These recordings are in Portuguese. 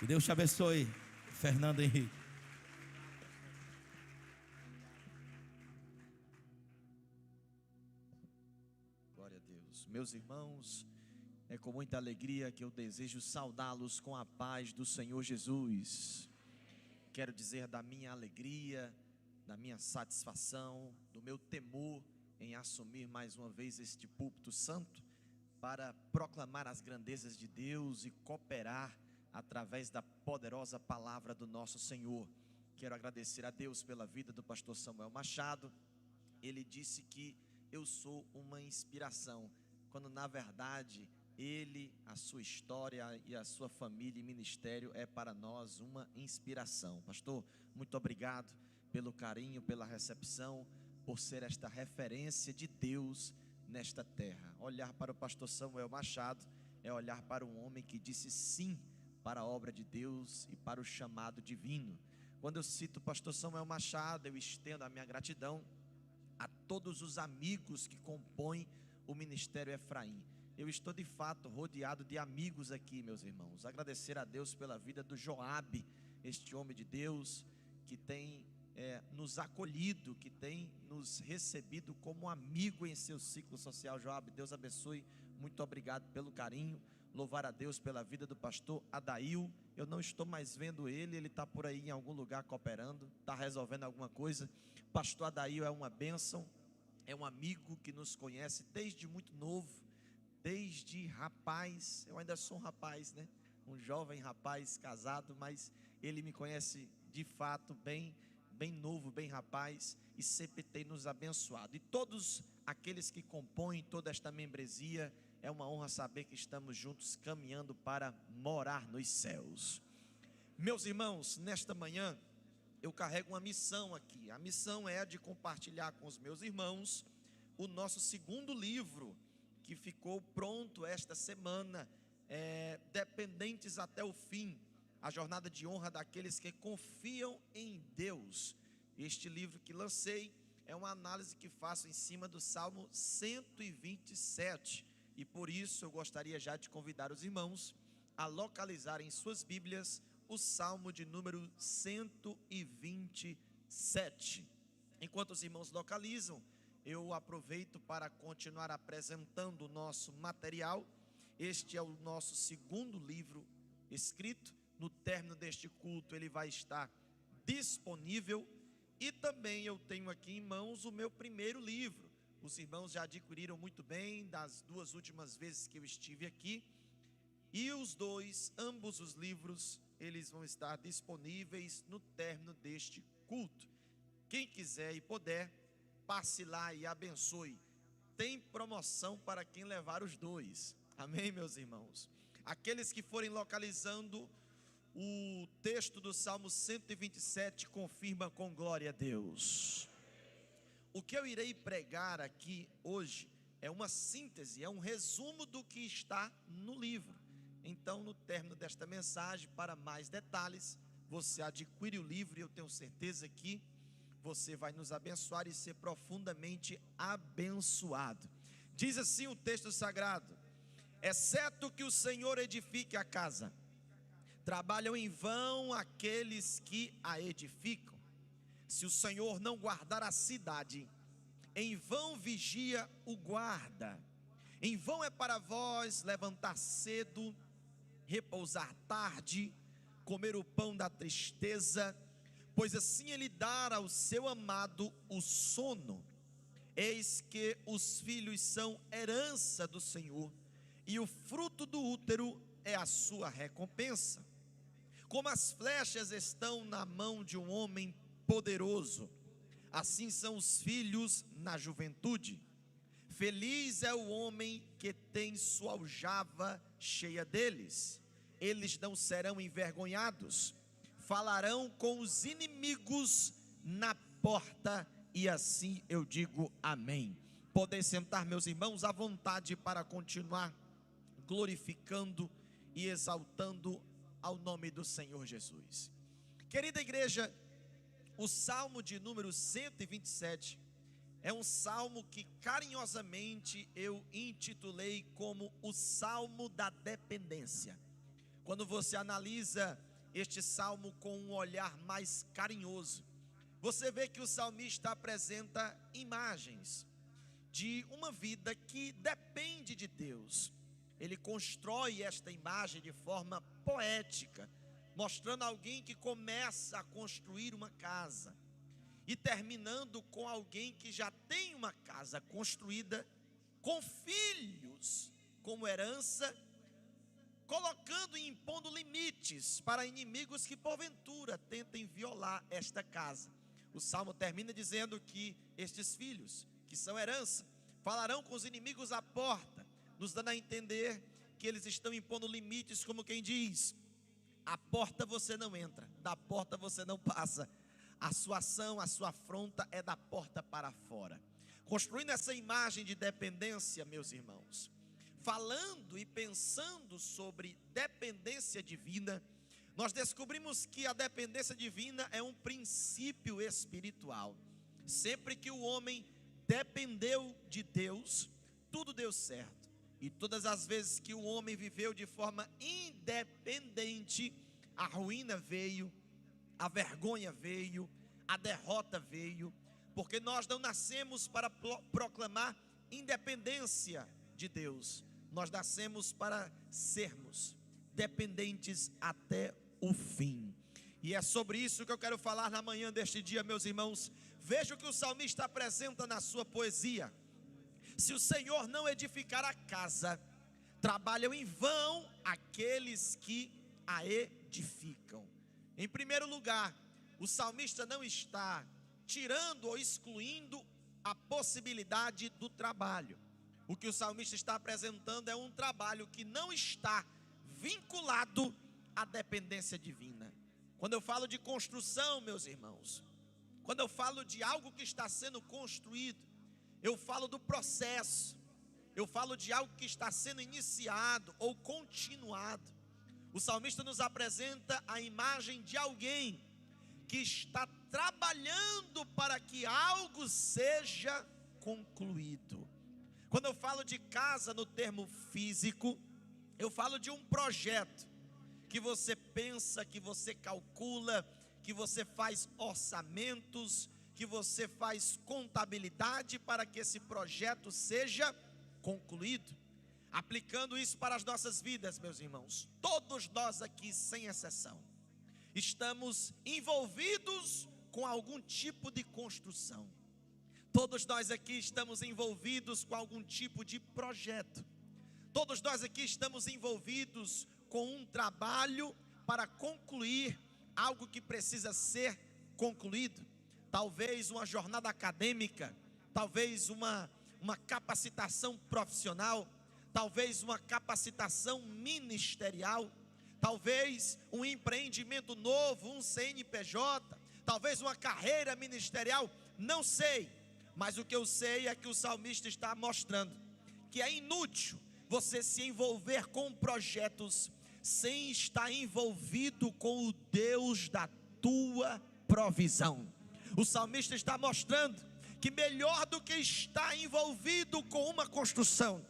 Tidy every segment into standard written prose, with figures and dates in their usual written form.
Que Deus te abençoe, Fernando Henrique. Glória a Deus. Meus irmãos, é com muita alegria que eu desejo saudá-los com a paz do Senhor Jesus. Quero dizer da minha alegria, da minha satisfação, do meu temor em assumir mais uma vez este púlpito santo para proclamar as grandezas de Deus e cooperar através da poderosa palavra do nosso Senhor. Quero agradecer a Deus pela vida do pastor Samuel Machado. Ele disse que eu sou uma inspiração, quando na verdade ele, a sua história e a sua família e ministério é para nós uma inspiração. Pastor, muito obrigado pelo carinho, pela recepção, por ser esta referência de Deus nesta terra. Olhar para o pastor Samuel Machado é olhar para um homem que disse sim para a obra de Deus e para o chamado divino. Quando eu cito o pastor Samuel Machado, eu estendo a minha gratidão a todos os amigos que compõem o Ministério Efraim. Eu estou de fato rodeado de amigos aqui, meus irmãos. Agradecer a Deus pela vida do Joabe, este homem de Deus que tem nos acolhido, que tem nos recebido como amigo em seu ciclo social. Joabe, Deus abençoe, muito obrigado pelo carinho. Louvar a Deus pela vida do pastor Adail. Eu não estou mais vendo ele está por aí em algum lugar cooperando, está resolvendo alguma coisa. Pastor Adail é uma bênção, é um amigo que nos conhece desde muito novo, desde rapaz. Eu ainda sou um rapaz, né? Um jovem rapaz casado, mas ele me conhece de fato bem novo, bem rapaz, e sempre tem nos abençoado. E todos aqueles que compõem toda esta membresia, é uma honra saber que estamos juntos caminhando para morar nos céus. Meus irmãos, nesta manhã eu carrego uma missão aqui. A missão é a de compartilhar com os meus irmãos o nosso segundo livro, que ficou pronto esta semana, Dependentes até o Fim, a jornada de honra daqueles que confiam em Deus. Este livro que lancei é uma análise que faço em cima do Salmo 127, e por isso eu gostaria já de convidar os irmãos a localizarem em suas Bíblias o Salmo de número 127. Enquanto os irmãos localizam, eu aproveito para continuar apresentando o nosso material. Este é o nosso segundo livro escrito. No término deste culto ele vai estar disponível. E também eu tenho aqui em mãos o meu primeiro livro. Os irmãos já adquiriram muito bem das duas últimas vezes que eu estive aqui. E ambos os livros, eles vão estar disponíveis no término deste culto. Quem quiser e puder, passe lá e abençoe. Tem promoção para quem levar os dois. Amém, meus irmãos? Aqueles que forem localizando o texto do Salmo 127, confirma com glória a Deus. O que eu irei pregar aqui hoje é uma síntese, é um resumo do que está no livro. Então, no término desta mensagem, para mais detalhes, você adquire o livro e eu tenho certeza que você vai nos abençoar e ser profundamente abençoado. Diz assim o texto sagrado: exceto que o Senhor edifique a casa, trabalham em vão aqueles que a edificam. Se o Senhor não guardar a cidade, em vão vigia o guarda. Em vão é para vós levantar cedo, repousar tarde, comer o pão da tristeza, pois assim ele dará ao seu amado o sono. Eis que os filhos são herança do Senhor, e o fruto do útero é a sua recompensa. Como as flechas estão na mão de um homem poderoso, assim são os filhos na juventude. Feliz é o homem que tem sua aljava cheia deles. Eles não serão envergonhados, falarão com os inimigos na porta, e assim eu digo amém. Podem sentar, meus irmãos, à vontade para continuar glorificando e exaltando ao nome do Senhor Jesus. Querida igreja, o Salmo de número 127 é um salmo que carinhosamente eu intitulei como o Salmo da Dependência. Quando você analisa este salmo com um olhar mais carinhoso. Você vê que o salmista apresenta imagens de uma vida que depende de Deus. Ele constrói esta imagem de forma poética, mostrando alguém que começa a construir uma casa e terminando com alguém que já tem uma casa construída, com filhos como herança, colocando e impondo limites para inimigos que porventura tentem violar esta casa. O salmo termina dizendo que estes filhos, que são herança, falarão com os inimigos à porta, nos dando a entender que eles estão impondo limites, como quem diz: a porta você não entra, da porta você não passa. A sua ação, a sua afronta é da porta para fora. Construindo essa imagem de dependência, meus irmãos, falando e pensando sobre dependência divina, nós descobrimos que a dependência divina é um princípio espiritual. Sempre que o homem dependeu de Deus, tudo deu certo. E todas as vezes que o homem viveu de forma independente, a ruína veio, a vergonha veio, a derrota veio, porque nós não nascemos para proclamar independência de Deus, nós nascemos para sermos dependentes até o fim. E é sobre isso que eu quero falar na manhã deste dia, meus irmãos. Veja o que o salmista apresenta na sua poesia: se o Senhor não edificar a casa, trabalham em vão aqueles que a edificam. Em primeiro lugar, o salmista não está tirando ou excluindo a possibilidade do trabalho. O que o salmista está apresentando é um trabalho que não está vinculado à dependência divina. Quando eu falo de construção, meus irmãos, quando eu falo de algo que está sendo construído, eu falo do processo, eu falo de algo que está sendo iniciado ou continuado. O salmista nos apresenta a imagem de alguém que está trabalhando para que algo seja concluído. Quando eu falo de casa no termo físico, eu falo de um projeto que você pensa, que você calcula, que você faz orçamentos, que você faz contabilidade para que esse projeto seja concluído. Aplicando isso para as nossas vidas, meus irmãos, todos nós aqui, sem exceção, estamos envolvidos com algum tipo de construção. Todos nós aqui estamos envolvidos com algum tipo de projeto. Todos nós aqui estamos envolvidos com um trabalho para concluir algo que precisa ser concluído. Talvez uma jornada acadêmica, talvez uma capacitação profissional, talvez uma capacitação ministerial, talvez um empreendimento novo, um CNPJ, talvez uma carreira ministerial, não sei. Mas o que eu sei é que o salmista está mostrando que é inútil você se envolver com projetos sem estar envolvido com o Deus da tua provisão. O salmista está mostrando que melhor do que estar envolvido com uma construção,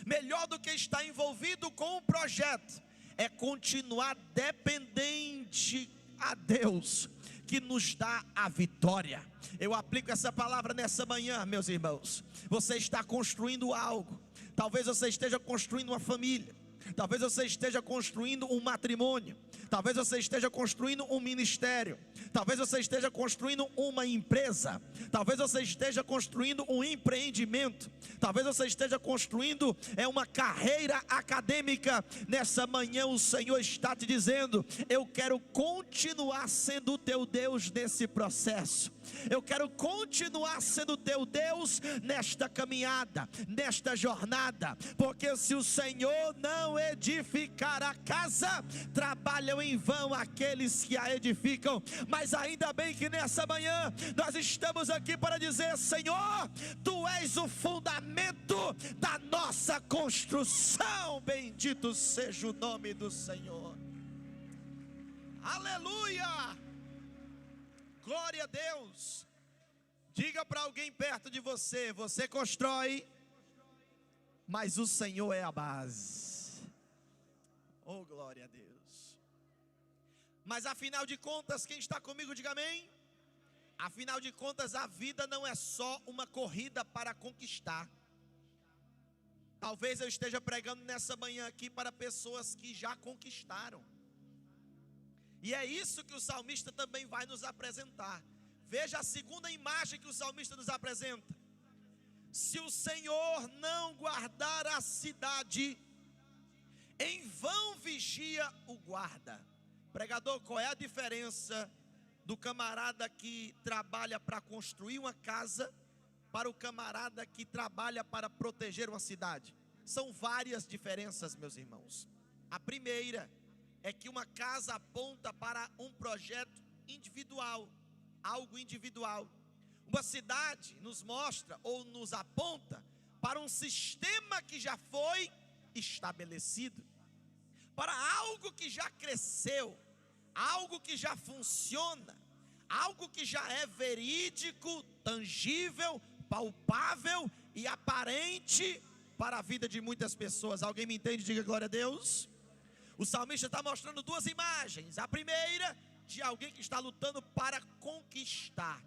melhor do que estar envolvido com um projeto, é continuar dependente a Deus, que nos dá a vitória. Eu aplico essa palavra nessa manhã, meus irmãos. Você está construindo algo. Talvez você esteja construindo uma família, talvez você esteja construindo um matrimônio, talvez você esteja construindo um ministério, talvez você esteja construindo uma empresa, talvez você esteja construindo um empreendimento, talvez você esteja construindo uma carreira acadêmica. Nessa manhã o Senhor está te dizendo: eu quero continuar sendo o teu Deus nesse processo, eu quero continuar sendo o teu Deus nesta caminhada, nesta jornada, porque se o Senhor não edificar a casa, trabalham em vão aqueles que a edificam. Mas ainda bem que nessa manhã nós estamos aqui para dizer: Senhor, Tu és o fundamento da nossa construção. Bendito seja o nome do Senhor. Aleluia! Glória a Deus. Diga para alguém perto de você: você constrói, mas o Senhor é a base. Oh, glória a Deus. Mas afinal de contas, quem está comigo, diga amém. Afinal de contas, a vida não é só uma corrida para conquistar. Talvez eu esteja pregando nessa manhã aqui para pessoas que já conquistaram. E é isso que o salmista também vai nos apresentar. Veja a segunda imagem que o salmista nos apresenta. Se o Senhor não guardar a cidade, em vão vigia o guarda. Pregador, qual é a diferença do camarada que trabalha para construir uma casa para o camarada que trabalha para proteger uma cidade? São várias diferenças, meus irmãos. A primeira é que uma casa aponta para um projeto individual, algo individual. Uma cidade nos mostra ou nos aponta para um sistema que já foi estabelecido, para algo que já cresceu, algo que já funciona, algo que já é verídico, tangível, palpável e aparente para a vida de muitas pessoas. Alguém me entende? Diga glória a Deus. O salmista está mostrando duas imagens. A primeira, de alguém que está lutando para conquistar.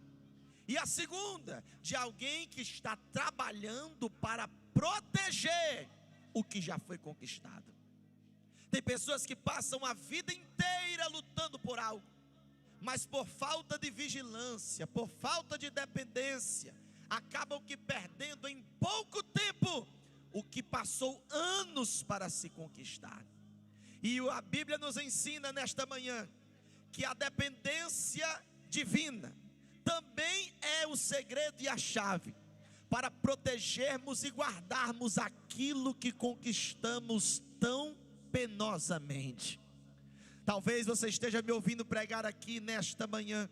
E a segunda, de alguém que está trabalhando para proteger o que já foi conquistado. Tem pessoas que passam a vida inteira lutando por algo, mas por falta de vigilância, por falta de dependência, acabam que perdendo em pouco tempo o que passou anos para se conquistar. E a Bíblia nos ensina nesta manhã que a dependência divina também é o segredo e a chave para protegermos e guardarmos aquilo que conquistamos tão penosamente. Talvez você esteja me ouvindo pregar aqui nesta manhã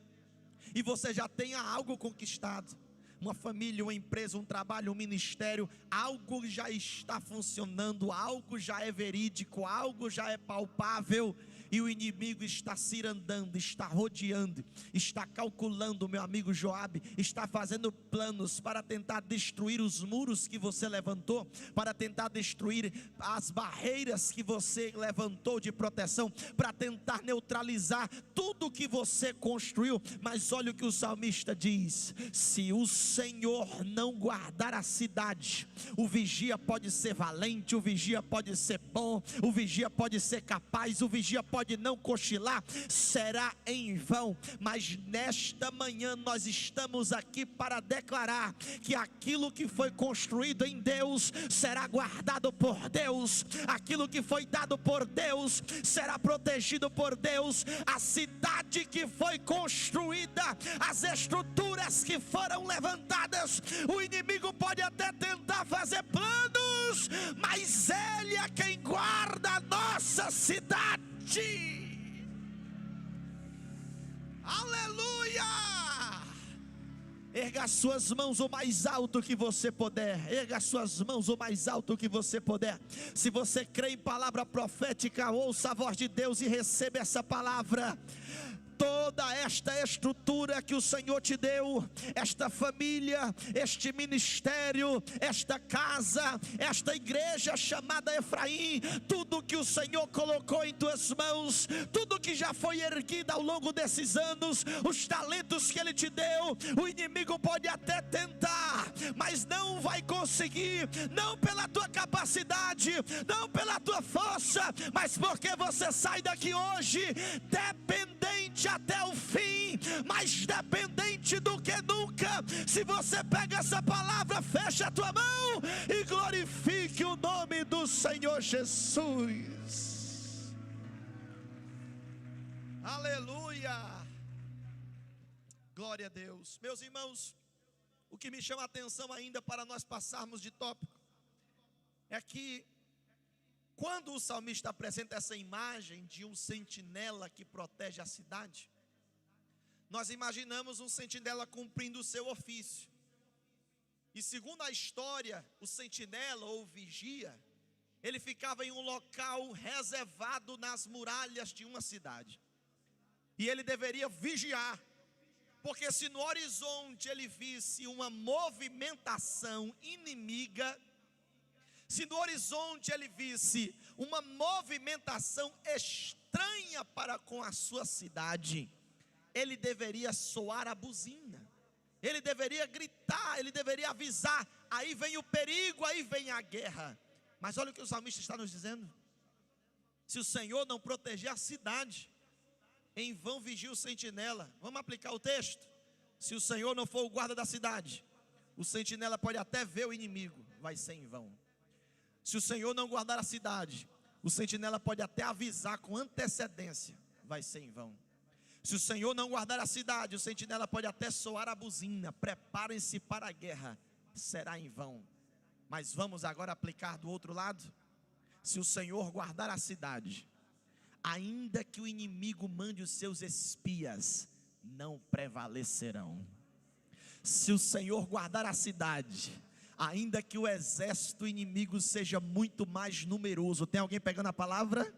e você já tenha algo conquistado. Uma família, uma empresa, um trabalho, um ministério, algo já está funcionando, algo já é verídico, algo já é palpável, e o inimigo está cirandando, está rodeando, está calculando, meu amigo Joabe, está fazendo planos para tentar destruir os muros que você levantou, para tentar destruir as barreiras que você levantou de proteção, para tentar neutralizar tudo que você construiu. Mas olha o que o salmista diz: se o Senhor não guardar a cidade, o vigia pode ser valente, o vigia pode ser bom, o vigia pode ser capaz, o vigia pode não cochilar, será em vão. Mas nesta manhã nós estamos aqui para declarar que aquilo que foi construído em Deus será guardado por Deus, aquilo que foi dado por Deus será protegido por Deus. A cidade que foi construída, as estruturas que foram levantadas, o inimigo pode até tentar fazer planos, mas Ele é quem guarda a nossa cidade. Aleluia! Erga as suas mãos o mais alto que você puder. Erga as suas mãos o mais alto que você puder. Se você crê em palavra profética, ouça a voz de Deus e receba essa palavra. Toda esta estrutura que o Senhor te deu, esta família, este ministério, esta casa, esta igreja chamada Efraim, tudo que o Senhor colocou em tuas mãos, tudo que já foi erguido ao longo desses anos, os talentos que Ele te deu, o inimigo pode até tentar, mas não vai conseguir, não pela tua capacidade, não pela tua força, mas porque você sai daqui hoje dependente até o fim, mais dependente do que nunca. Se você pega essa palavra, fecha a tua mão e glorifique o nome do Senhor Jesus. Aleluia, glória a Deus. Meus irmãos, o que me chama a atenção ainda para nós passarmos de tópico é que quando o salmista apresenta essa imagem de um sentinela que protege a cidade, nós imaginamos um sentinela cumprindo o seu ofício. E segundo a história, o sentinela ou vigia, ele ficava em um local reservado nas muralhas de uma cidade. E ele deveria vigiar, porque se no horizonte ele visse uma movimentação inimiga, se no horizonte ele visse uma movimentação estranha, estranha para com a sua cidade, ele deveria soar a buzina, ele deveria gritar, ele deveria avisar. Aí vem o perigo, aí vem a guerra. Mas olha o que o salmista está nos dizendo: se o Senhor não proteger a cidade, em vão vigia o sentinela. Vamos aplicar o texto. Se o Senhor não for o guarda da cidade, o sentinela pode até ver o inimigo, vai ser em vão. Se o Senhor não guardar a cidade, o sentinela pode até avisar com antecedência, vai ser em vão. Se o Senhor não guardar a cidade, o sentinela pode até soar a buzina, preparem-se para a guerra, será em vão. Mas vamos agora aplicar do outro lado. Se o Senhor guardar a cidade, ainda que o inimigo mande os seus espias, não prevalecerão. Se o Senhor guardar a cidade, ainda que o exército inimigo seja muito mais numeroso, tem alguém pegando a palavra?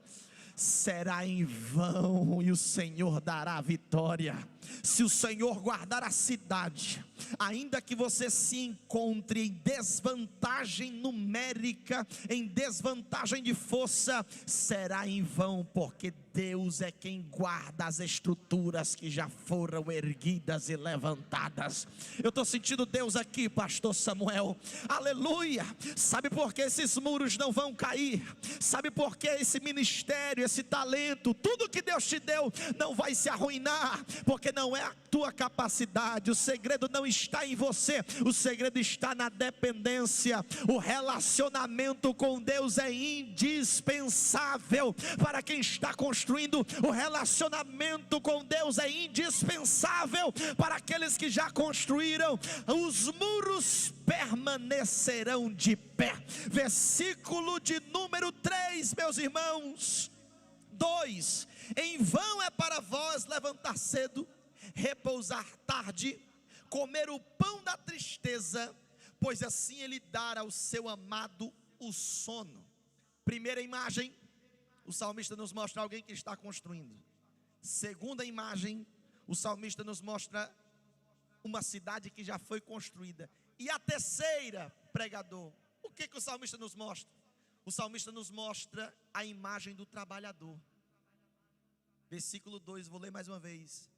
Será em vão e o Senhor dará a vitória. Se o Senhor guardar a cidade, ainda que você se encontre em desvantagem numérica, em desvantagem de força, será em vão, porque Deus é quem guarda as estruturas que já foram erguidas e levantadas. Eu estou sentindo Deus aqui, pastor Samuel, aleluia. Sabe por que esses muros não vão cair? Sabe por que esse ministério, esse talento, tudo que Deus te deu não vai se arruinar? Porque não é a tua capacidade, o segredo não está em você, o segredo está na dependência. O relacionamento com Deus é indispensável para quem está construindo. O relacionamento com Deus é indispensável para aqueles que já construíram. Os muros permanecerão de pé. Versículo de número 3, meus irmãos. 2: em vão é para vós levantar cedo, repousar tarde, comer o pão da tristeza, pois assim ele dará ao seu amado o sono. Primeira imagem, o salmista nos mostra alguém que está construindo. Segunda imagem, o salmista nos mostra uma cidade que já foi construída. E a terceira, pregador, o que o salmista nos mostra? O salmista nos mostra a imagem do trabalhador. Versículo 2, vou ler mais uma vez.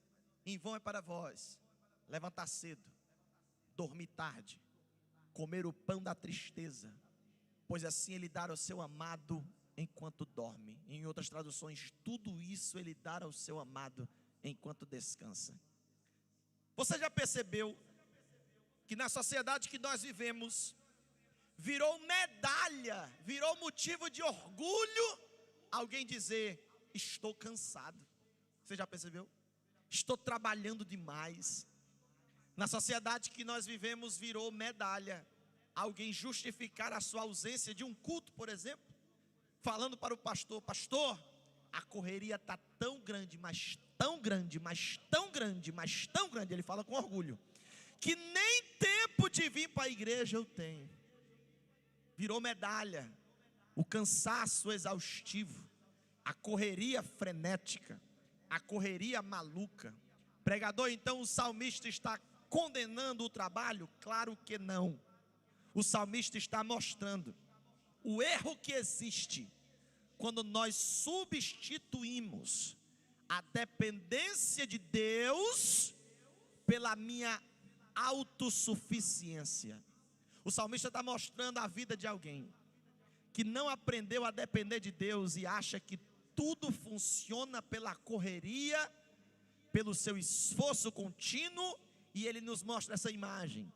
Em vão é para vós levantar cedo, dormir tarde, comer o pão da tristeza, pois assim ele dará ao seu amado enquanto dorme. Em outras traduções, tudo isso ele dará ao seu amado enquanto descansa. Você já percebeu que na sociedade que nós vivemos, virou medalha, virou motivo de orgulho alguém dizer: estou cansado? Você já percebeu? Estou trabalhando demais. Na sociedade que nós vivemos, virou medalha alguém justificar a sua ausência de um culto, por exemplo, falando para o pastor: pastor, a correria está tão grande, mas tão grande, mas tão grande, mas tão grande, ele fala com orgulho, que nem tempo de vir para a igreja eu tenho. Virou medalha o cansaço exaustivo, a correria frenética, a correria maluca. Pregador, então o salmista está condenando o trabalho? Claro que não. O salmista está mostrando o erro que existe quando nós substituímos a dependência de Deus pela minha autossuficiência. O salmista está mostrando a vida de alguém que não aprendeu a depender de Deus e acha que tudo funciona pela correria, pelo seu esforço contínuo. E ele nos mostra essa imagem: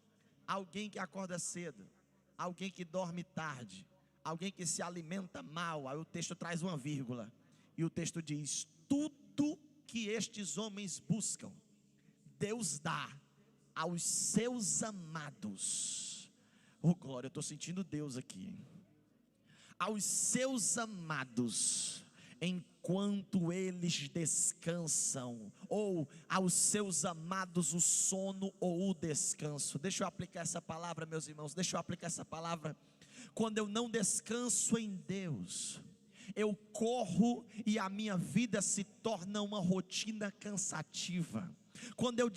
alguém que acorda cedo, alguém que dorme tarde, alguém que se alimenta mal. Aí o texto traz uma vírgula e o texto diz: tudo que estes homens buscam, Deus dá aos seus amados. Oh glória, eu estou sentindo Deus aqui. Aos seus amados, enquanto eles descansam, ou aos seus amados o sono ou o descanso. Deixa eu aplicar essa palavra, meus irmãos, deixa eu aplicar essa palavra. Quando eu não descanso em Deus, eu corro e a minha vida se torna uma rotina cansativa. Quando eu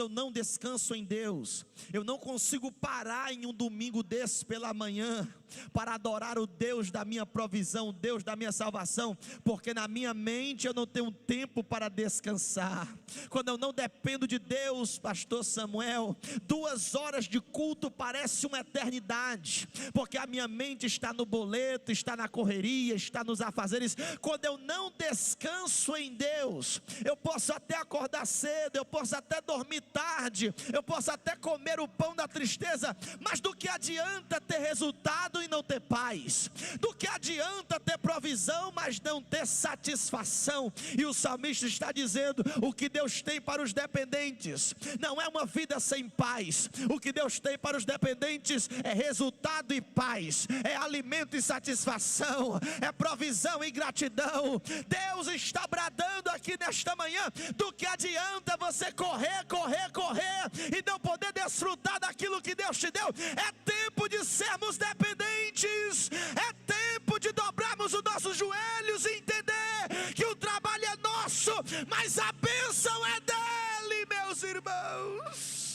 não descanso em Deus, eu não consigo parar em um domingo desse pela manhã para adorar o Deus da minha provisão, o Deus da minha salvação, porque na minha mente eu não tenho tempo para descansar. Quando eu não dependo de Deus, pastor Samuel, 2 horas de culto parece uma eternidade, porque a minha mente está no boleto, está na correria, está nos afazeres. Quando eu não descanso em Deus, eu posso até acordar cedo, eu posso até dormir tarde, eu posso até comer o pão da tristeza, mas do que adianta ter resultado e não ter paz? Do que adianta ter provisão, mas não ter satisfação? E o salmista está dizendo: o que Deus tem para os dependentes não é uma vida sem paz. O que Deus tem para os dependentes é resultado e paz, é alimento e satisfação, é provisão e gratidão. Deus está bradando aqui nesta manhã: do que adianta você correr, correr, correr e não poder desfrutar daquilo que Deus te deu? É tempo de sermos dependentes, é tempo de dobrarmos os nossos joelhos e entender que o trabalho é nosso, mas a bênção é dele, meus irmãos.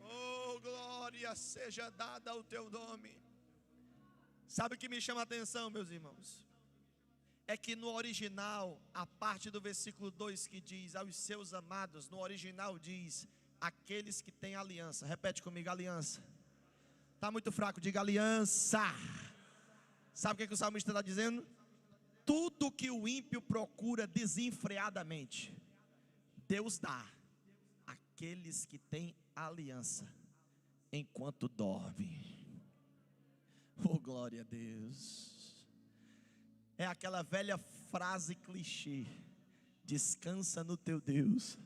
Oh, glória seja dada ao teu nome. Sabe o que me chama a atenção, meus irmãos? É que no original, a parte do versículo 2 que diz aos seus amados, no original diz aqueles que têm aliança. Repete comigo: aliança. Está muito fraco, diga aliança. Sabe o que o salmista está dizendo? Tudo que o ímpio procura desenfreadamente, Deus dá àqueles que têm aliança enquanto dorme. Oh, glória a Deus. É aquela velha frase clichê: descansa no teu Deus,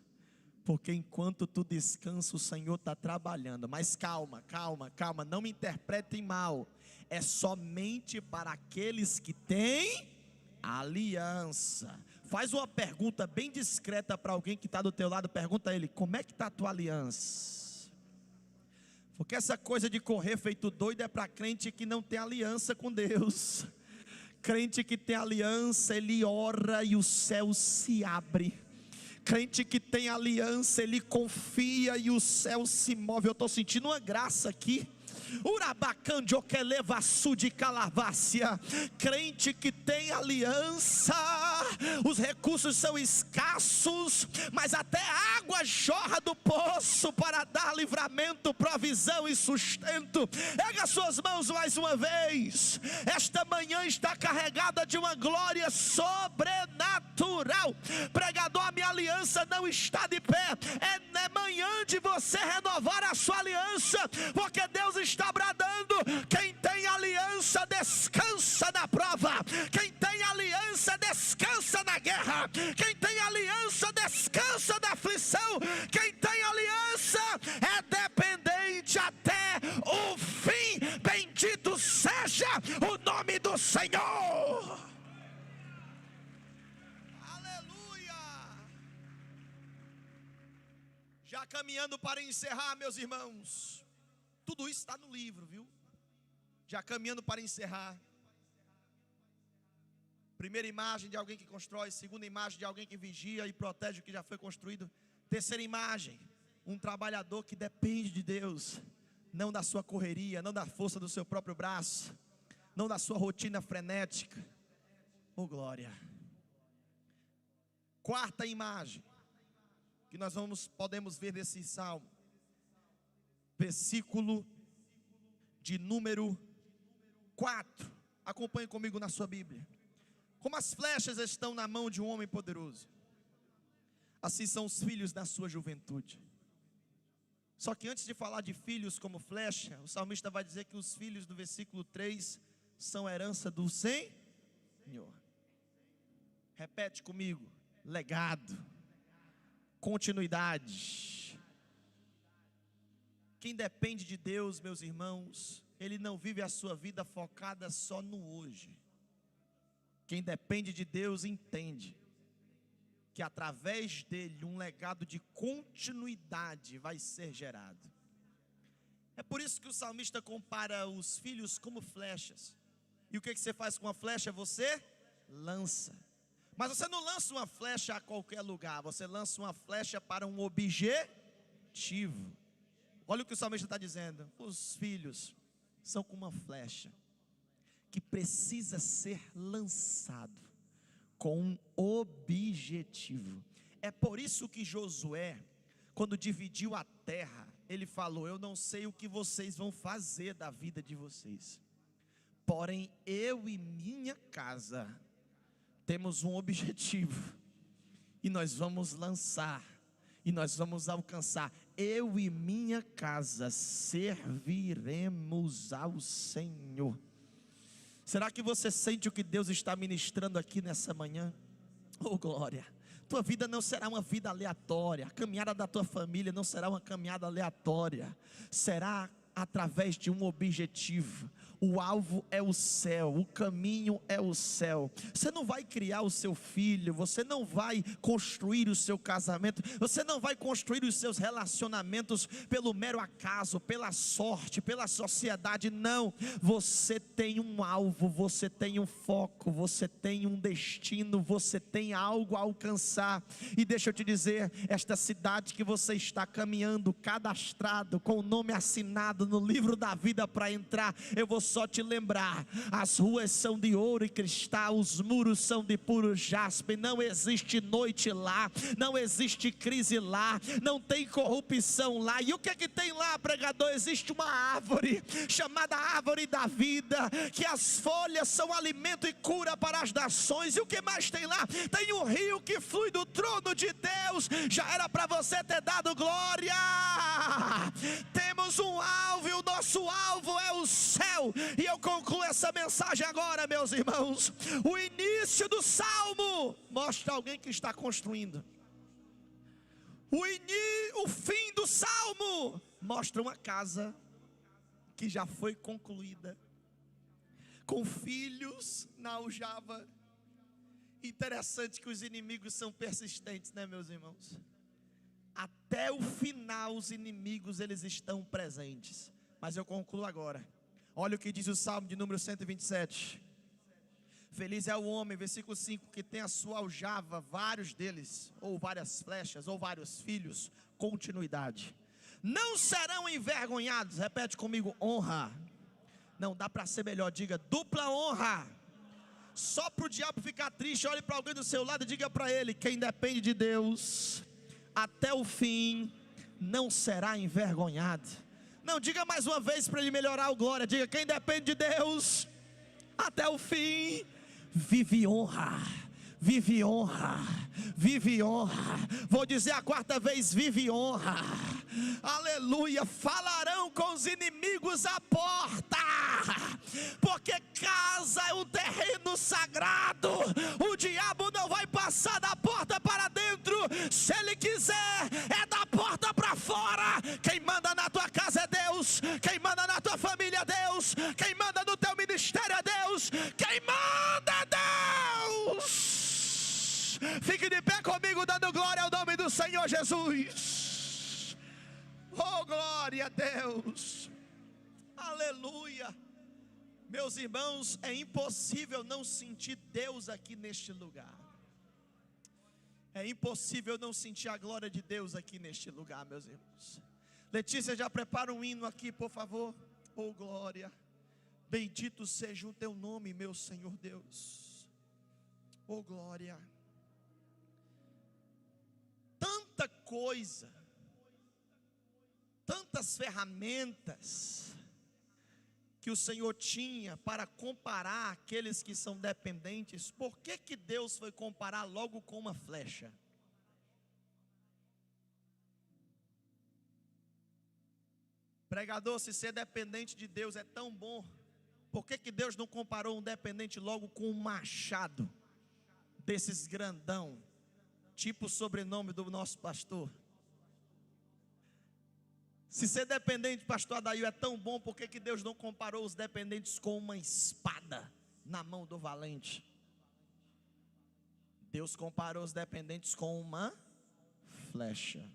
porque enquanto tu descansa, o Senhor está trabalhando. Mas calma, calma, calma, não me interpretem mal. É somente para aqueles que têm aliança. Faz uma pergunta bem discreta para alguém que está do teu lado. Pergunta a ele: como é que está a tua aliança? Porque essa coisa de correr feito doido é para crente que não tem aliança com Deus. Crente que tem aliança, ele ora e o céu se abre. Crente que tem aliança, ele confia e o céu se move. Eu estou sentindo uma graça aqui. Urabacandio que leva de calavácia. Crente que tem aliança, os recursos são escassos, mas até a água jorra do poço para dar livramento, provisão e sustento. Erga suas mãos mais uma vez. Esta manhã está carregada de uma glória sobrenatural. Pregador, a minha aliança não está de pé. É manhã de você renovar a sua aliança, porque Deus está bradando: quem tem aliança descansa na prova, quem tem aliança descansa na guerra, quem tem aliança descansa na aflição, quem tem aliança é dependente até o fim. Bendito seja o nome do Senhor. Aleluia. Já caminhando para encerrar, meus irmãos, tudo isso está no livro, viu? Já caminhando para encerrar. Primeira imagem de alguém que constrói. Segunda imagem de alguém que vigia e protege o que já foi construído. Terceira imagem, um trabalhador que depende de Deus, não da sua correria, não da força do seu próprio braço, não da sua rotina frenética. Oh, glória. Quarta imagem que nós podemos ver desse salmo, versículo de número 4. Acompanhe comigo na sua Bíblia. Como as flechas estão na mão de um homem poderoso, assim são os filhos da sua juventude. Só que antes de falar de filhos como flecha, o salmista vai dizer que os filhos do versículo 3 são herança do Senhor. Repete comigo: legado, continuidade. Quem depende de Deus, meus irmãos, ele não vive a sua vida focada só no hoje. Quem depende de Deus entende que através dele um legado de continuidade vai ser gerado. É por isso que o salmista compara os filhos como flechas. E o que você faz com uma flecha? Você lança. Mas você não lança uma flecha a qualquer lugar, você lança uma flecha para um objetivo. Olha o que o salmista está dizendo. Os filhos são como uma flecha que precisa ser lançado com um objetivo. É por isso que Josué, quando dividiu a terra, ele falou: eu não sei o que vocês vão fazer da vida de vocês, porém eu e minha casa temos um objetivo, e nós vamos lançar, e nós vamos alcançar. Eu e minha casa serviremos ao Senhor. Será que você sente o que Deus está ministrando aqui nessa manhã? Oh glória! Tua vida não será uma vida aleatória, a caminhada da tua família não será uma caminhada aleatória, será através de um objetivo. O alvo é o céu, o caminho é o céu. Você não vai criar o seu filho, você não vai construir o seu casamento, você não vai construir os seus relacionamentos pelo mero acaso, pela sorte, pela sociedade. Não, você tem um alvo, você tem um foco, você tem um destino, você tem algo a alcançar. E deixa eu te dizer, esta cidade que você está caminhando, cadastrado, com o nome assinado no livro da vida para entrar, eu vou só te lembrar: as ruas são de ouro e cristal, os muros são de puro jaspe, não existe noite lá, não existe crise lá, não tem corrupção lá. E o que é que tem lá, pregador? Existe uma árvore chamada árvore da vida, que as folhas são alimento e cura para as nações. E o que mais tem lá? Tem um rio que flui do trono de Deus. Já era para você ter dado glória. Temos um alvo, e o nosso alvo é o céu. E eu concluo essa mensagem agora, meus irmãos. O início do salmo mostra alguém que está construindo. O fim do salmo mostra uma casa que já foi concluída, com filhos na aljava. Interessante que os inimigos são persistentes, né, meus irmãos? Até o final os inimigos, eles estão presentes. Mas eu concluo agora. Olha o que diz o Salmo de número 127. Feliz é o homem, versículo 5, que tem a sua aljava, vários deles, ou várias flechas, ou vários filhos. Continuidade. Não serão envergonhados. Repete comigo: honra. Não, dá para ser melhor, diga dupla honra. Só para o diabo ficar triste, olhe para alguém do seu lado e diga para ele: quem depende de Deus, até o fim, não será envergonhado. Não, diga mais uma vez para ele melhorar o glória. Diga: quem depende de Deus, até o fim, vive honra. Vive honra, vive honra. Vou dizer a quarta vez: vive honra. Aleluia. Falarão com os inimigos à porta, porque casa é um terreno sagrado. O diabo não vai passar da porta para dentro. Se ele quiser, é da porta para fora. Quem manda na tua casa é Deus. Quem manda na tua família é Deus. Quem manda no teu ministério é Deus. Quem manda é Deus. Fique de pé comigo, dando glória ao nome do Senhor Jesus. Oh, glória a Deus. Aleluia. Meus irmãos, é impossível não sentir Deus aqui neste lugar. É impossível não sentir a glória de Deus aqui neste lugar, meus irmãos. Letícia, já prepara um hino aqui, por favor. Oh, glória. Bendito seja o teu nome, meu Senhor Deus. Oh, glória. Tanta coisa, tantas ferramentas que o Senhor tinha para comparar aqueles que são dependentes. Por que Deus foi comparar logo com uma flecha? Pregador, se ser dependente de Deus é tão bom, por que Deus não comparou um dependente logo com um machado desses grandão, tipo o sobrenome do nosso pastor? Se ser dependente, pastor Adail, é tão bom, por que Deus não comparou os dependentes com uma espada na mão do valente? Deus comparou os dependentes com uma flecha.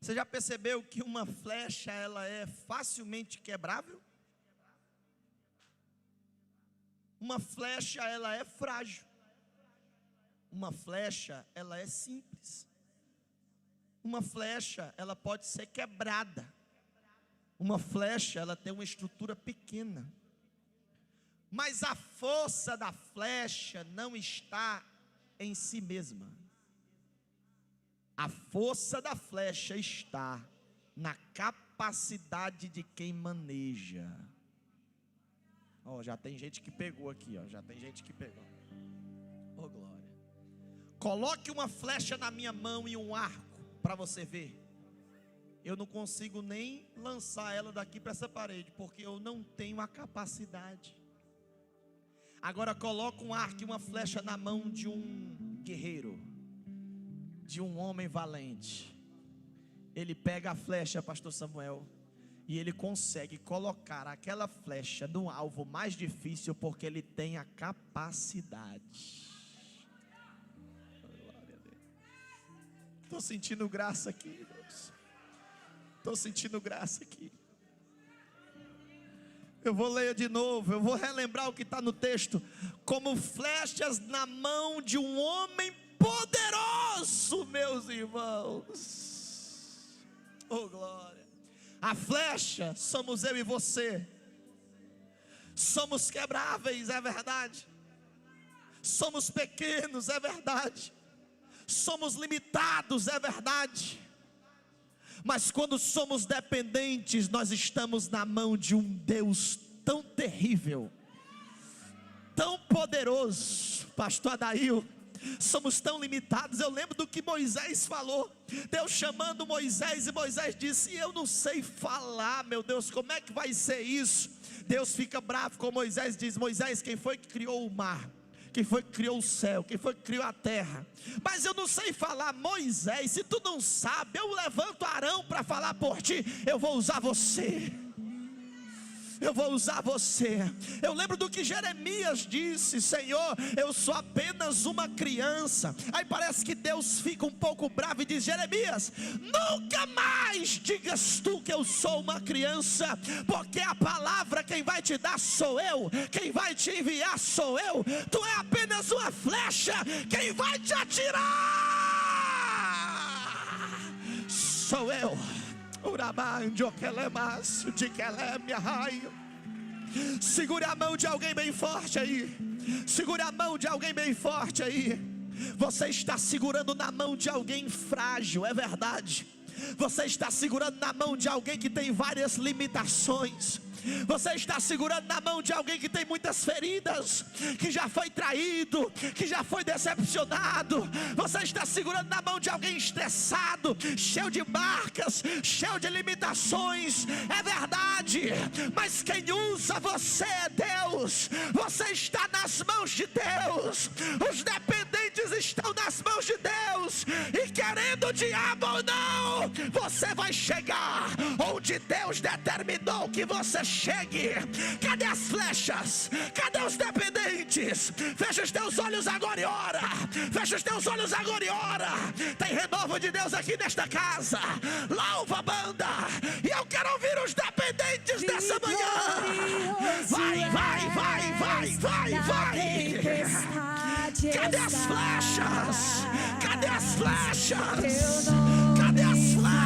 Você já percebeu que uma flecha, ela é facilmente quebrável? Uma flecha, ela é frágil. Uma flecha, ela é simples. Uma flecha, ela pode ser quebrada. Uma flecha, ela tem uma estrutura pequena. Mas a força da flecha não está em si mesma. A força da flecha está na capacidade de quem maneja. Já tem gente que pegou aqui, já tem gente que pegou. Glória. Coloque uma flecha na minha mão e um arco para você ver. Eu não consigo nem lançar ela daqui para essa parede, porque eu não tenho a capacidade. Agora coloca um arco e uma flecha na mão de um guerreiro, de um homem valente. Ele pega a flecha, pastor Samuel, e ele consegue colocar aquela flecha no alvo mais difícil, porque ele tem a capacidade. Estou sentindo graça aqui, Deus. Estou sentindo graça aqui. Eu vou ler de novo, eu vou relembrar o que está no texto. Como flechas na mão de um homem poderoso, meus irmãos. Glória. A flecha somos eu e você. Somos quebráveis, é verdade. Somos pequenos, é verdade. Somos limitados, é verdade. Mas quando somos dependentes, nós estamos na mão de um Deus tão terrível, tão poderoso. Pastor Adail, somos tão limitados. Eu lembro do que Moisés falou. Deus chamando Moisés, e Moisés disse: eu não sei falar, meu Deus, como é que vai ser isso? Deus fica bravo com Moisés e diz: Moisés, quem foi que criou o mar? Quem foi que criou o céu? Quem foi que criou a terra? Mas eu não sei falar. Moisés, se tu não sabe, eu levanto Arão para falar por ti. Eu vou usar você. Eu vou usar você. Eu lembro do que Jeremias disse: Senhor, eu sou apenas uma criança. Aí parece que Deus fica um pouco bravo e diz: Jeremias, nunca mais digas tu que eu sou uma criança, porque a palavra quem vai te dar sou eu, quem vai te enviar sou eu. Tu é apenas uma flecha, quem vai te atirar sou eu. Segure a mão de alguém bem forte aí. Segure a mão de alguém bem forte aí. Você está segurando na mão de alguém frágil, é verdade. Você está segurando na mão de alguém que tem várias limitações. Você está segurando na mão de alguém que tem muitas feridas, que já foi traído, que já foi decepcionado. Você está segurando na mão de alguém estressado, cheio de marcas, cheio de limitações. É verdade, mas quem usa você é Deus. Você está nas mãos de Deus. Os dependentes estão nas mãos de Deus. E querendo o diabo ou não, você vai chegar onde Deus determinou que você chegue. Cadê as flechas? Cadê os dependentes? Fecha os teus olhos agora e ora. Fecha os teus olhos agora e ora. Tem renovo de Deus aqui nesta casa. Louva a banda. E eu quero ouvir os dependentes dessa manhã. Vai, vai, vai, vai, vai, vai. Cadê as flechas? Cadê as flechas? Cadê as flechas?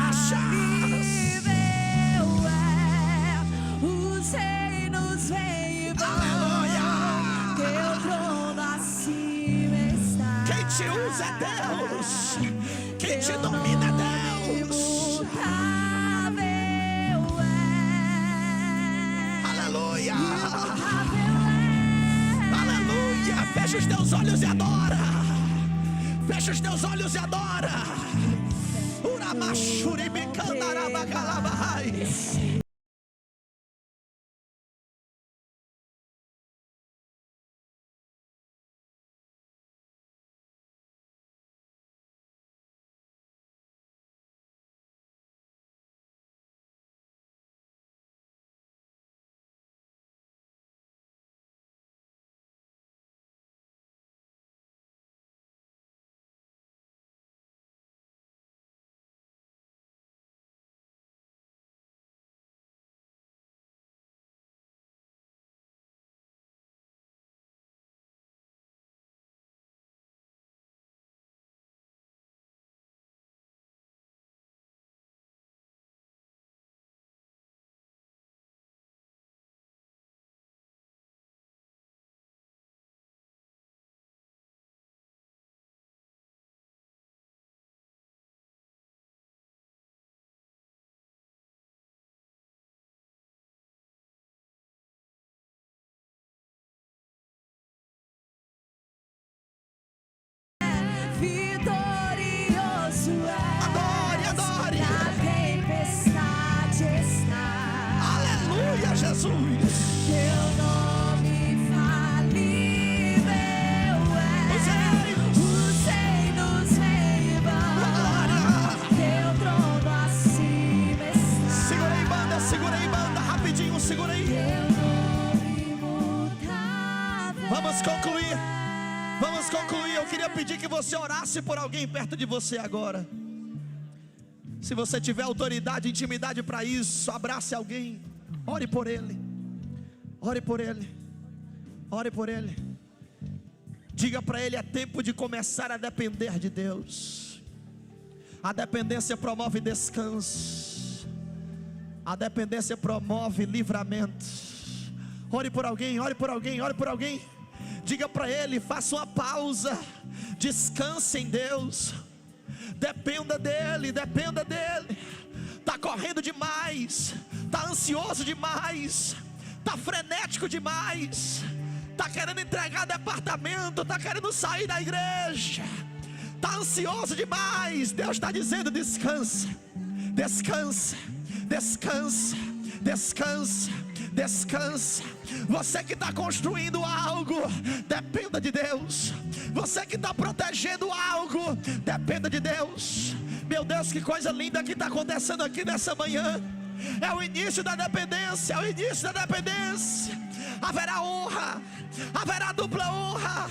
Quem te usa é Deus. Quem te domina é Deus. Aleluia. Aleluia. Fecha os teus olhos e adora. Fecha os teus olhos e adora. Uramachuri bicandarabacalabahai. Vamos concluir. Vamos concluir. Eu queria pedir que você orasse por alguém perto de você agora. Se você tiver autoridade, intimidade para isso, abrace alguém. Ore por ele. Ore por ele. Ore por ele. Diga para ele: é tempo de começar a depender de Deus. A dependência promove descanso. A dependência promove livramento. Ore por alguém, ore por alguém, ore por alguém. Diga para ele: faça uma pausa. Descanse em Deus. Dependa dele, dependa dele. Está correndo demais, está ansioso demais, está frenético demais, está querendo entregar departamento, está querendo sair da igreja, está ansioso demais. Deus está dizendo: descansa, descansa, descansa, descansa, descansa. Você que está construindo algo, dependa de Deus. Você que está protegendo algo, dependa de Deus. Meu Deus, que coisa linda que está acontecendo aqui nessa manhã. É o início da dependência, é o início da dependência. Haverá honra, haverá dupla honra,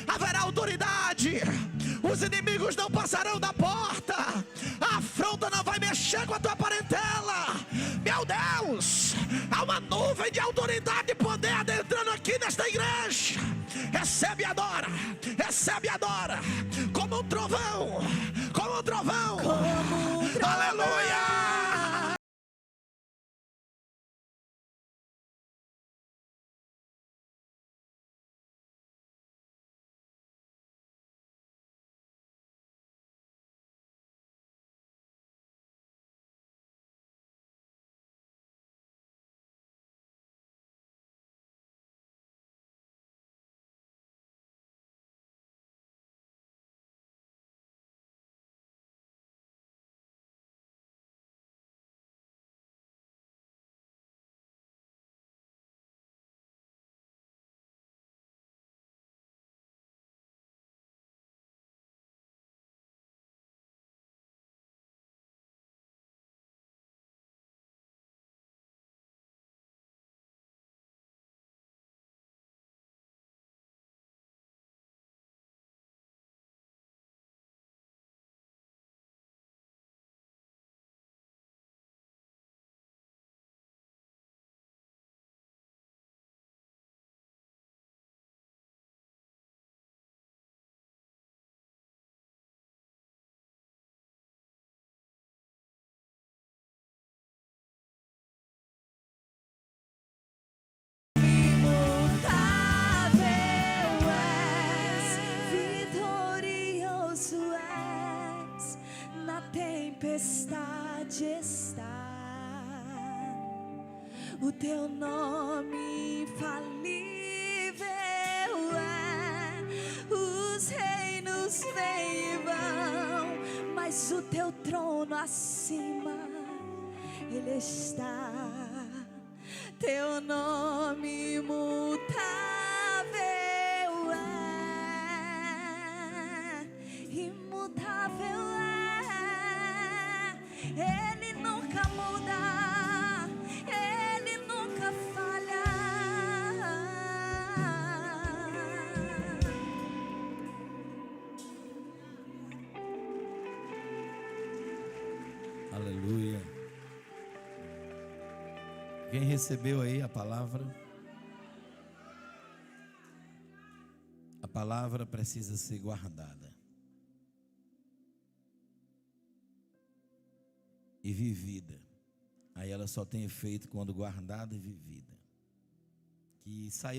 haverá autoridade. Os inimigos não passarão da porta. A afronta não vai mexer com a tua parentela. Meu Deus, há uma nuvem de autoridade e poder adentrando aqui nesta igreja. Recebe e adora, recebe e adora. Como um trovão, como um trovão, como um trovão. Aleluia. Tempestade está, o teu nome infalível é. Os reinos vêm e vão, mas o teu trono acima, ele está. Teu nome imutável é, imutável é. Ele nunca muda, ele nunca falha. Aleluia. Quem recebeu aí a palavra? A palavra precisa ser guardada e vivida. Aí ela só tem efeito quando guardada e vivida. Que saia